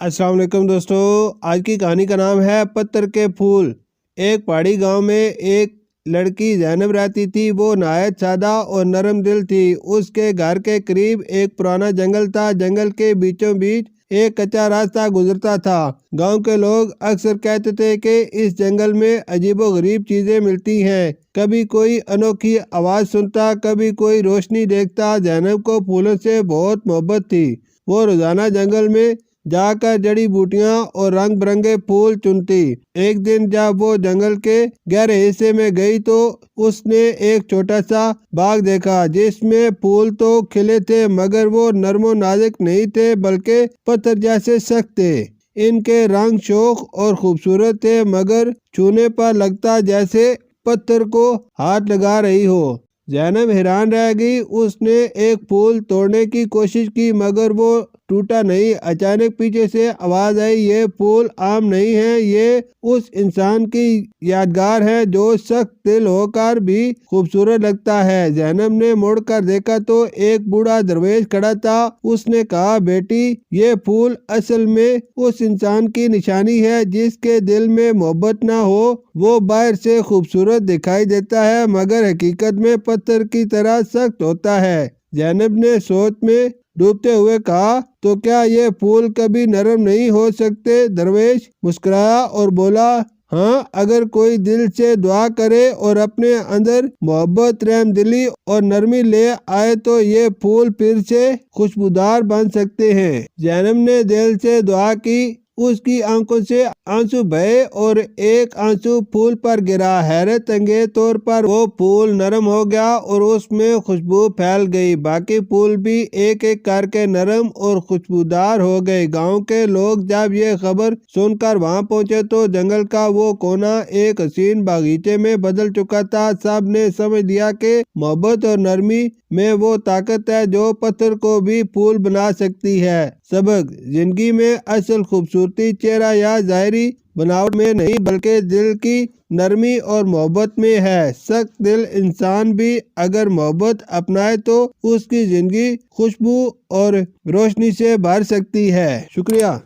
अस्सलाम वालेकुम दोस्तों, आज की कहानी का नाम है पत्थर के फूल। एक पहाड़ी गांव में एक लड़की ज़ैनब रहती थी। वो नहायत सादा और नरम दिल थी। उसके घर के करीब एक पुराना जंगल था। जंगल के बीचों बीच एक कच्चा रास्ता गुजरता था। गांव के लोग अक्सर कहते थे कि इस जंगल में अजीबोगरीब चीजें मिलती हैं। कभी कोई अनोखी आवाज सुनता, कभी कोई रोशनी देखता। ज़ैनब को फूलों से बहुत मोहब्बत थी। वो रोजाना जंगल में जाकर जड़ी बूटियां और रंग बिरंगे फूल चुनती। एक दिन जब वो जंगल के गहरे हिस्से में गई तो उसने एक छोटा सा बाग देखा जिसमें फूल तो खिले थे मगर वो नरमो नाजुक नहीं थे बल्कि पत्थर जैसे सख्त थे। इनके रंग शोख और खूबसूरत थे मगर छूने पर लगता जैसे पत्थर को हाथ लगा रही हो। ज़ैनब हैरान रह गई। उसने एक फूल तोड़ने की कोशिश की मगर वो टूटा नहीं। अचानक पीछे से आवाज आई, ये फूल आम नहीं है, ये उस इंसान की यादगार है जो सख्त दिल होकर भी खूबसूरत लगता है। ज़ैनब ने मुड़कर देखा तो एक बूढ़ा दरवेश खड़ा था। उसने कहा, बेटी, ये फूल असल में उस इंसान की निशानी है जिसके दिल में मोहब्बत ना हो। वो बाहर से खूबसूरत दिखाई देता है मगर हकीकत में पत्थर की तरह सख्त होता है। ज़ैनब ने सोच में डूबते हुए कहा, तो क्या ये फूल कभी नरम नहीं हो सकते? दरवेश मुस्कुराया और बोला, हाँ, अगर कोई दिल से दुआ करे और अपने अंदर मोहब्बत, रहमदिली और नरमी ले आए तो ये फूल फिर से खुशबूदार बन सकते हैं। ज़ैनब ने दिल से दुआ की। उसकी आंखों से आंसू बहे और एक आंसू फूल पर गिरा। हैरत अंगेज तौर पर वो फूल नरम हो गया और उसमें खुशबू फैल गई। बाकी फूल भी एक एक करके नरम और खुशबूदार हो गए। गांव के लोग जब ये खबर सुनकर वहां पहुंचे तो जंगल का वो कोना एक हसीन बागीचे में बदल चुका था। सब ने समझ लिया कि मोहब्बत और नरमी में वो ताकत है जो पत्थर को भी फूल बना सकती है। सबक: जिंदगी में असल खूबसूरती चेहरा या जाहिरी बनावट में नहीं बल्कि दिल की नरमी और मोहब्बत में है। सख्त दिल इंसान भी अगर मोहब्बत अपनाए तो उसकी जिंदगी खुशबू और रोशनी से भर सकती है। शुक्रिया।